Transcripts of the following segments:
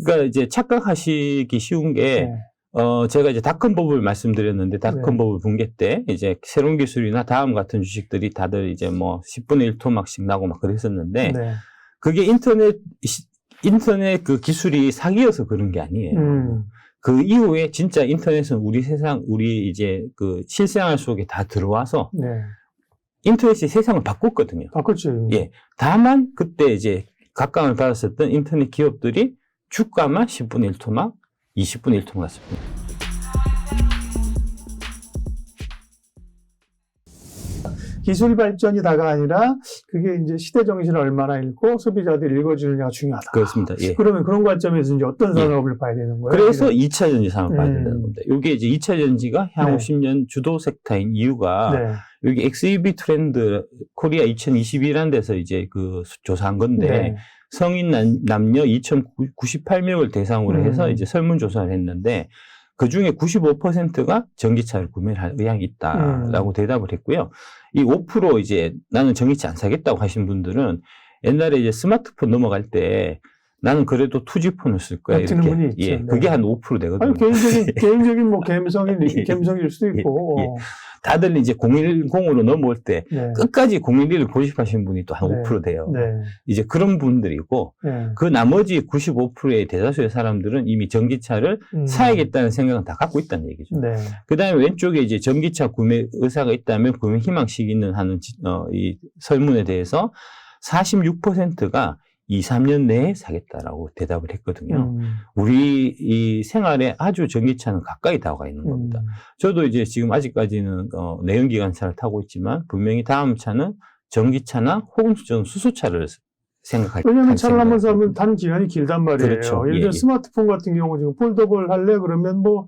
그러니까 이제 착각하시기 쉬운 게, 제가 이제 닷컴버블 말씀드렸는데, 닷컴버블 붕괴 때, 이제 새로운 기술이나 다음 같은 주식들이 다들 이제 뭐 10분의 1 토막씩 나고 막 그랬었는데, 그게 인터넷 그 기술이 사기여서 그런 게 아니에요. 그 이후에 진짜 인터넷은 우리 이제 그 실생활 속에 다 들어와서, 인터넷이 세상을 바꿨거든요. 바꿨죠. 예. 다만, 그때 이제 각광을 받았었던 인터넷 기업들이 주가만 10분의 1 토막, 20분의 1 토막 났습니다. 기술 발전이 다가 아니라 그게 이제 시대 정신을 얼마나 읽고 소비자들이 읽어주느냐가 중요하다. 그렇습니다. 예. 그러면 그런 관점에서 이제 어떤 산업을 봐야 되는 거예요? 그래서 2차 전지 산업을 봐야 된다는 겁니다. 이게 이제 2차 전지가 향후 10년 주도 섹터인 이유가 여기 XEB 트렌드 코리아 2022라는 데서 이제 그 조사한 건데 성인 남녀 2,098명을 대상으로 해서 이제 설문조사를 했는데 그 중에 95%가 전기차를 구매를 할 의향이 있다라고 대답을 했고요. 이 5% 이제 나는 전기차 안 사겠다고 하신 분들은 옛날에 이제 스마트폰 넘어갈 때 나는 그래도 투지폰을 쓸 거야. 이렇게. 분이 있죠. 예. 그게 한 5% 되거든요. 아니, 개인적인 뭐 감성일 수도 있고. 다들 이제 010으로 넘어올 때 끝까지 011을 고집하시는 분이 또 한 5% 돼요. 이제 그런 분들이고 그 나머지 95%의 대다수의 사람들은 이미 전기차를 사야겠다는 생각은 다 갖고 있다는 얘기죠. 그 다음에 왼쪽에 이제 전기차 구매 의사가 있다면 구매 희망식이 있는 하는 이 설문에 대해서 46%가 2, 3년 내에 사겠다라고 대답을 했거든요. 우리 이 생활에 아주 전기차는 가까이 다가가 있는 겁니다. 저도 이제 지금 아직까지는 내연기관차를 타고 있지만 분명히 다음 차는 전기차나 혹은 수소차를 생각할 때. 왜냐하면 차를 한번 사면 타는 기간이 길단 말이에요. 그렇죠. 예를 들어 스마트폰 같은 경우 지금 폴더블 할래 그러면 뭐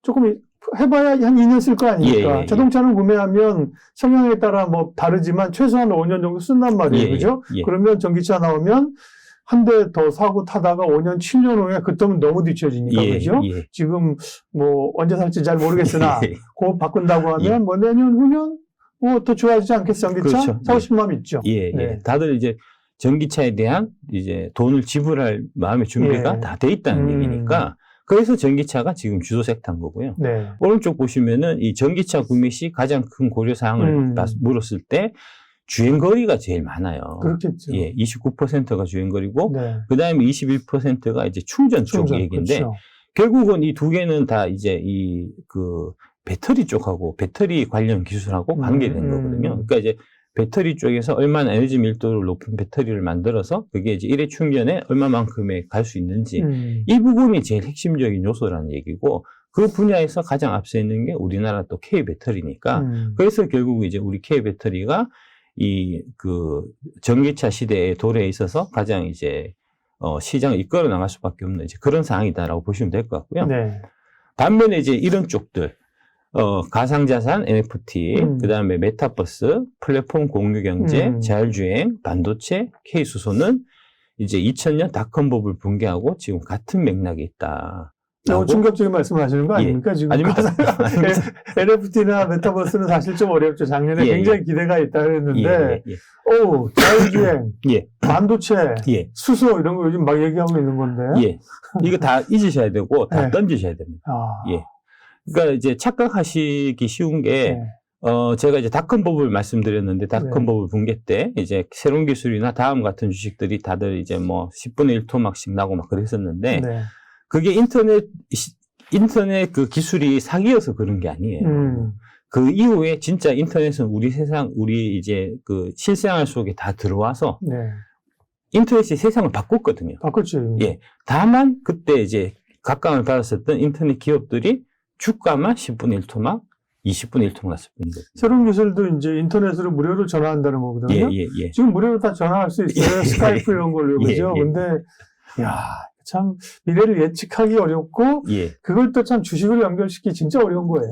조금 해봐야 한 2년 쓸 거 아닙니까? 자동차는 구매하면 성향에 따라 뭐 다르지만 최소한 5년 정도 쓴단 말이에요. 그죠? 그러면 전기차 나오면 한 대 더 사고 타다가 5년, 7년 후에 그때면 너무 뒤처지니까. 그죠? 지금 뭐 언제 살지 잘 모르겠으나 그거 바꾼다고 하면 뭐 내년, 후년 뭐 더 좋아지지 않겠어? 전기차? 그렇죠. 사고 싶은 마음이 있죠. 다들 이제 전기차에 대한 이제 돈을 지불할 마음의 준비가 다 돼 있다는 얘기니까 그래서 전기차가 지금 주도 섹터인 거고요. 오른쪽 보시면은 이 전기차 구매 시 가장 큰 고려사항을 물었을 때 주행거리가 제일 많아요. 그렇겠죠. 29%가 주행거리고, 그 다음에 21%가 이제 충전 쪽 얘기인데, 그렇죠. 결국은 이 두 개는 다 이제 배터리 쪽하고 배터리 관련 기술하고 관계된 거거든요. 그러니까 이제 배터리 쪽에서 얼마나 에너지 밀도를 높은 배터리를 만들어서 그게 이제 일회 충전에 얼마만큼에 갈 수 있는지 이 부분이 제일 핵심적인 요소라는 얘기고 그 분야에서 가장 앞서 있는 게 우리나라 또 K 배터리니까 그래서 결국 이제 우리 K 배터리가 이 전기차 시대의 도래에 있어서 가장 이제 시장을 이끌어 나갈 수밖에 없는 이제 그런 상황이다라고 보시면 될 것 같고요. 반면에 이제 이런 쪽들 가상자산, NFT, 그 다음에 메타버스, 플랫폼 공유 경제, 자율주행, 반도체, K수소는 이제 2000년 닷컴버블 붕괴하고 지금 같은 맥락이 있다. 충격적인 말씀을 하시는 거 아닙니까? 지금 아닙니다. NFT나 메타버스는 사실 좀 어렵죠. 작년에 굉장히 기대가 있다 그랬는데, 자율주행, 반도체, 수소 이런 거 요즘 막 얘기하고 있는 건데. 이거 다 잊으셔야 되고 다 던지셔야 됩니다. 그러니까 이제 착각하시기 쉬운 게, 제가 이제 닷컴버블 말씀드렸는데, 닷컴버블 붕괴 때, 이제 새로운 기술이나 다음 같은 주식들이 다들 이제 뭐 10분의 1 토막씩 나고 막 그랬었는데, 그게 인터넷 그 기술이 사기여서 그런 게 아니에요. 그 이후에 진짜 인터넷은 우리 이제 그 실생활 속에 다 들어와서, 인터넷이 세상을 바꿨거든요. 바꿨죠. 다만 그때 이제 각광을 받았었던 인터넷 기업들이 주가만 10분의 1 토막, 20분의 1 토막 났습니다. 새로운 기술도 이제 인터넷으로 무료로 전화한다는 거거든요. 지금 무료로 다 전화할 수 있어요. 스카이프 이런 걸로. 그죠? 근데, 참, 미래를 예측하기 어렵고, 그걸 또 참 주식으로 연결시키기 진짜 어려운 거예요.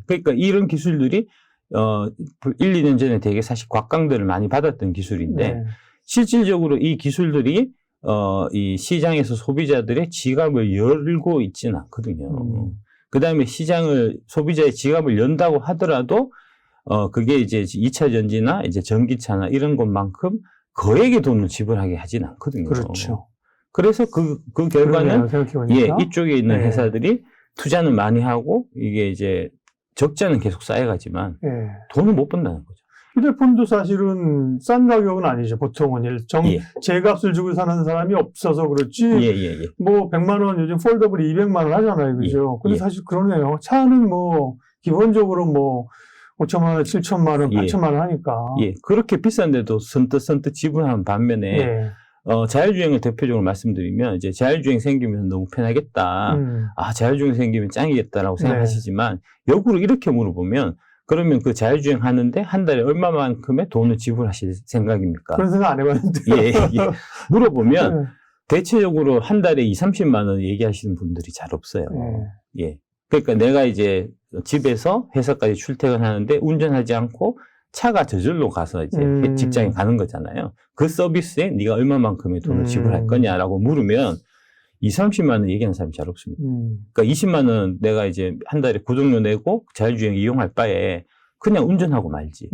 그러니까 이런 기술들이, 1, 2년 전에 되게 사실 곽강들을 많이 받았던 기술인데, 실질적으로 이 기술들이, 이 시장에서 소비자들의 지갑을 열고 있지는 않거든요. 그 다음에 소비자의 지갑을 연다고 하더라도, 그게 이제 2차 전지나 이제 전기차나 이런 것만큼 거액의 돈을 지불하게 하진 않거든요. 그렇죠. 그래서 그 결과는 생각해보니까. 이쪽에 있는 네. 회사들이 투자는 많이 하고 이게 이제 적자는 계속 쌓여가지만 예. 돈을 못 번다는 거죠. 휴대폰도 사실은 싼 가격은 아니죠. 보통은 예. 제값을 주고 사는 사람이 없어서 그렇지. 예. 뭐 100만 원 요즘 폴더블이 200만 원 하잖아요. 그죠? 근데 예. 사실 그러네요. 차는 뭐 기본적으로 뭐 5천만 원, 7천만 원, 8천만 원 하니까. 예. 그렇게 비싼데도 선뜻 지불하는 반면에 예. 자율주행을 대표적으로 말씀드리면 이제 자율주행 생기면 너무 편하겠다. 자율주행 생기면 짱이겠다라고 생각하시지만 역으로 이렇게 물어보면 그러면 그 자율주행 하는데 한 달에 얼마만큼의 돈을 지불하실 생각입니까? 그런 생각 안 해봤는데. 예. 물어보면 대체적으로 한 달에 20-30만 원 얘기하시는 분들이 잘 없어요. 예. 그러니까 내가 이제 집에서 회사까지 출퇴근하는데 운전하지 않고 차가 저절로 가서 이제 직장에 가는 거잖아요. 그 서비스에 네가 얼마만큼의 돈을 지불할 거냐라고 물으면 20-30만 원 얘기하는 사람이 잘 없습니다. 그러니까 20만 원 내가 이제 한 달에 구독료 내고 자율주행 이용할 바에 그냥 운전하고 말지.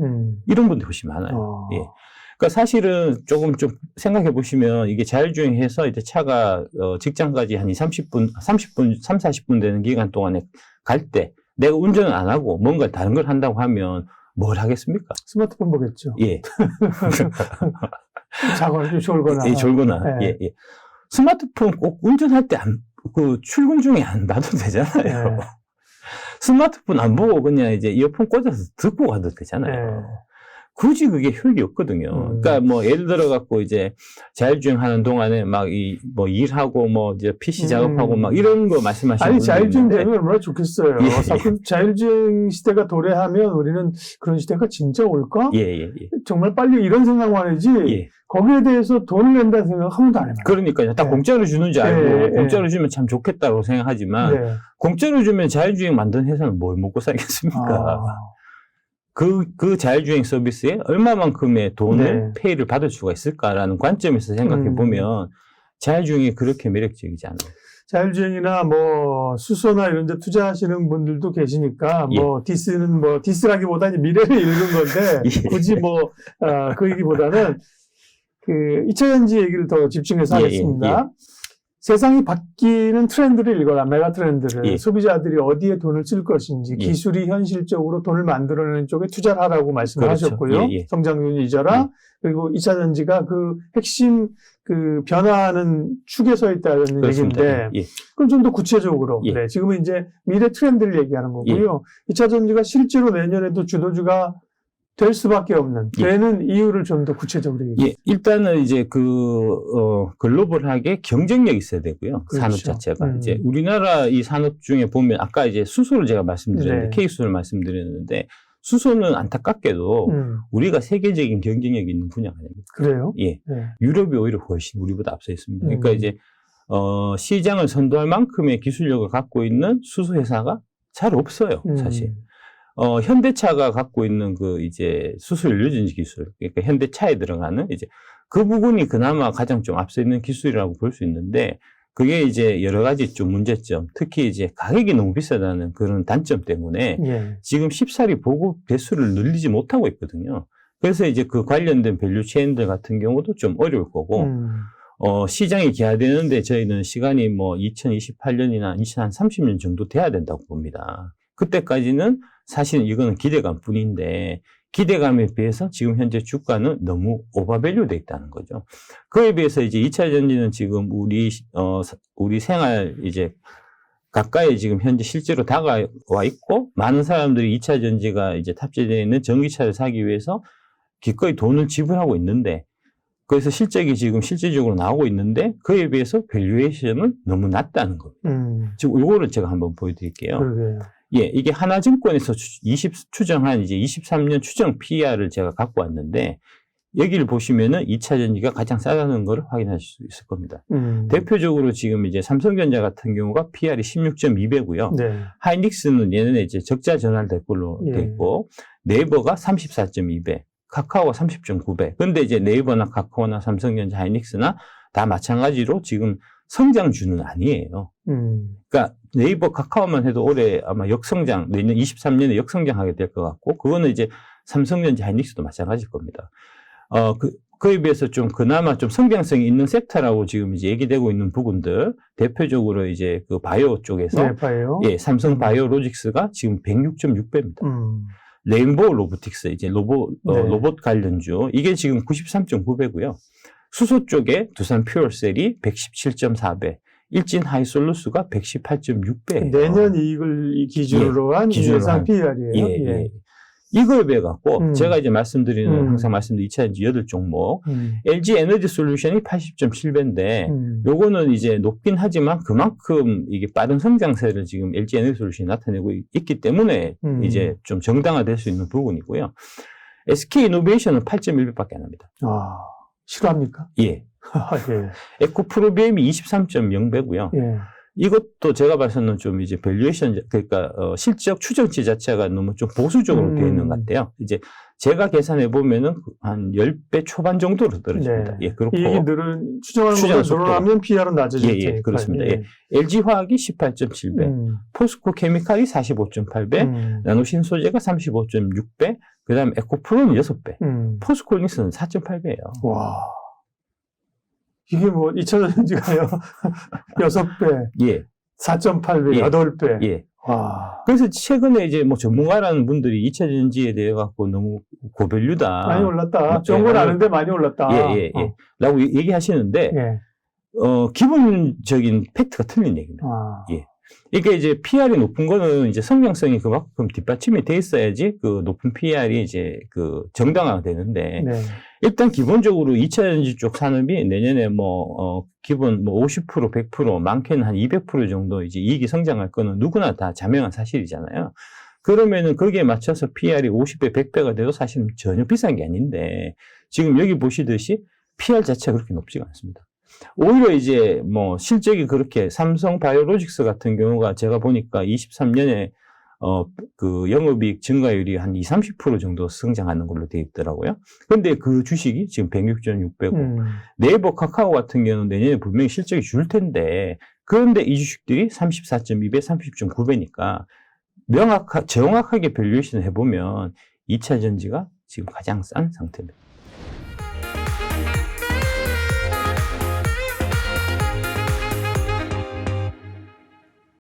이런 분들이 훨씬 많아요. 예. 그러니까 사실은 조금 좀 생각해 보시면 이게 자율주행해서 이제 차가 직장까지 한 30-40분 되는 기간 동안에 갈 때 내가 운전을 안 하고 뭔가 다른 걸 한다고 하면 뭘 하겠습니까? 스마트폰 보겠죠. 예. 자거나 졸거나. 예, 졸거나. 예. 스마트폰 꼭 운전할 때 출근 중에 안 봐도 되잖아요. 스마트폰 안 보고 그냥 이제 이어폰 꽂아서 듣고 가도 되잖아요. 굳이 그게 효익이 없거든요. 그러니까 뭐 예를 들어 갖고 이제 자율주행 하는 동안에 막 뭐 일하고 뭐 이제 PC 작업하고 막 이런 거 말씀하시는 아니 자율주행 되면 얼마나 좋겠어요. 자율주행 시대가 도래하면 우리는 그런 시대가 진짜 올까? 정말 빨리 이런 생각만 하지. 거기에 대해서 돈을 낸다는 생각 한 번도 안 해봐요. 그러니까요. 다 공짜로 주는 줄 알고 공짜로 주면 참 좋겠다고 생각하지만 공짜로 주면 자율주행 만든 회사는 뭘 먹고 살겠습니까? 그 자율주행 서비스에 얼마만큼의 돈을 페이를 받을 수가 있을까라는 관점에서 생각해 보면 자율주행이 그렇게 매력적이지 않아요. 자율주행이나 뭐 수소나 이런 데 투자하시는 분들도 계시니까 뭐 디스라기보다 미래를 읽은 건데 굳이 뭐 그 얘기보다는 그 2차전지 얘기를 더 집중해서 하겠습니다. 세상이 바뀌는 트렌드를 읽어라. 메가 트렌드를. 소비자들이 어디에 돈을 쓸 것인지 기술이 현실적으로 돈을 만들어내는 쪽에 투자를 하라고 말씀을 하셨고요. 성장률을 잊어라. 그리고 2차 전지가 그 핵심 그 변화하는 축에 서 있다는 얘기인데 그럼 좀 더 구체적으로 지금은 이제 미래 트렌드를 얘기하는 거고요. 2차 전지가 실제로 내년에도 주도주가 될 수밖에 없는 되는 이유를 좀 더 구체적으로 얘기해요. 일단은 이제 글로벌하게 경쟁력이 있어야 되고요. 그렇죠. 산업 자체가 이제 우리나라 이 산업 중에 보면 아까 이제 수소를 제가 말씀드렸는데 K수소를 말씀드렸는데 수소는 안타깝게도 우리가 세계적인 경쟁력이 있는 분야가 아닙니다. 그래요? 유럽이 오히려 훨씬 우리보다 앞서 있습니다. 그러니까 이제 시장을 선도할 만큼의 기술력을 갖고 있는 수소 회사가 잘 없어요, 사실. 현대차가 갖고 있는 이제 수소 연료전지 기술, 그러니까 현대차에 들어가는 이제 그 부분이 그나마 가장 좀 앞서 있는 기술이라고 볼 수 있는데, 그게 이제 여러 가지 좀 문제점, 특히 이제 가격이 너무 비싸다는 그런 단점 때문에 지금 쉽사리 보급 배수를 늘리지 못하고 있거든요. 그래서 이제 그 관련된 밸류 체인들 같은 경우도 좀 어려울 거고, 시장이 개화되는데 저희는 시간이 뭐 2028년이나 2030년 정도 돼야 된다고 봅니다. 그때까지는 사실 이거는 기대감 뿐인데 기대감에 비해서 지금 현재 주가는 너무 오버밸류 돼 있다는 거죠. 그에 비해서 이제 2차 전지는 지금 우리 생활 이제 가까이 지금 현재 실제로 다가와 있고 많은 사람들이 2차 전지가 이제 탑재되어 있는 전기차를 사기 위해서 기꺼이 돈을 지불하고 있는데 그래서 실적이 지금 실질적으로 나오고 있는데 그에 비해서 밸류에이션은 너무 낮다는 겁니다. 지금 이거를 제가 한번 보여드릴게요. 그러게요. 이게 하나증권에서 추정한 이제 23년 추정 PER을 제가 갖고 왔는데, 여기를 보시면은 2차 전지가 가장 싸다는 걸 확인하실 수 있을 겁니다. 대표적으로 지금 이제 삼성전자 같은 경우가 PER이 16.2배고요. 하이닉스는 얘는 이제 적자 전환될 걸로 돼 있고, 네이버가 34.2배, 카카오가 30.9배. 근데 이제 네이버나 카카오나 삼성전자, 하이닉스나 다 마찬가지로 지금 성장주는 아니에요. 그러니까 네이버, 카카오만 해도 올해 아마 역성장, 내년 23년에 역성장하게 될 것 같고, 그거는 이제 삼성전자, 하이닉스도 마찬가지일 겁니다. 그에 비해서 좀 그나마 좀 성장성이 있는 섹터라고 지금 이제 얘기되고 있는 부분들, 대표적으로 이제 그 바이오 쪽에서 네, 바이오. 예, 삼성 바이오로직스가 지금 106.6배입니다. 레인보우 로보틱스, 이제 네. 로봇 관련주, 이게 지금 93.9배고요. 수소 쪽에 두산 퓨얼셀이 117.4배, 일진 하이솔루스가 118.6배. 내년 이익을 기준으로 한 예상 PER이에요. 예. 이걸 배 갖고 제가 이제 말씀드리는 항상 말씀드린 2차전지 8종목, LG 에너지 솔루션이 80.7배인데 요거는 이제 높긴 하지만 그만큼 이게 빠른 성장세를 지금 LG 에너지 솔루션이 나타내고 있기 때문에 이제 좀 정당화될 수 있는 부분이고요. SK 이노베이션은 8.1배밖에 안 합니다. 아, 싫어합니까? 예. 예. 에코프로비엠이 23.0배고요. 예. 이것도 제가 봐서는 좀 이제 밸류에이션, 그러니까 실적 추정치 자체가 너무 좀 보수적으로 되어 있는 것 같아요. 이제 제가 계산해 보면은 한 10배 초반 정도로 떨어집니다. 네. 예, 그렇고. 이익이 추정하는 것보다 속도가. 늘어나면 PER은 낮아질 테니까. 예, 그렇습니다. 예. LG화학이 18.7배, 포스코 케미칼이 45.8배, 나노신소재가 35.6배, 그 다음에 에코프로는 6배, 포스코홀딩스는 4.8배예요. 와. 이게 뭐 2차전지가요. 6배, 예. 4.8배, 예. 8배. 예. 와. 그래서 최근에 이제 뭐 전문가라는 분들이 2차 전지에 대해 갖고 너무 고밸류다. 많이 올랐다. 좋은 건 아는데 많이 올랐다. 예. 라고 얘기하시는데, 예. 기본적인 팩트가 틀린 얘기입니다. 아. 예. 이게 이제 PR이 높은 거는 이제 성장성이 그만큼 뒷받침이 돼 있어야지 그 높은 PR이 이제 그 정당화가 되는데, 네. 일단 기본적으로 2차 전지 쪽 산업이 내년에 기본 50%, 100%, 많게는 한 200% 정도 이제 이익이 성장할 거는 누구나 다 자명한 사실이잖아요. 그러면은 거기에 맞춰서 PR이 50배, 100배가 돼도 사실은 전혀 비싼 게 아닌데, 지금 여기 보시듯이 PR 자체가 그렇게 높지가 않습니다. 오히려 이제 실적이 그렇게 삼성 바이오로직스 같은 경우가 제가 보니까 23년에 그 영업이익 증가율이 한 20, 30% 정도 성장하는 걸로 되어 있더라고요. 그런데 그 주식이 지금 106.6배고, 네이버 카카오 같은 경우는 내년에 분명히 실적이 줄 텐데, 그런데 이 주식들이 34.2배, 30.9배니까 정확하게 밸류에이션을 해보면 2차 전지가 지금 가장 싼 상태입니다.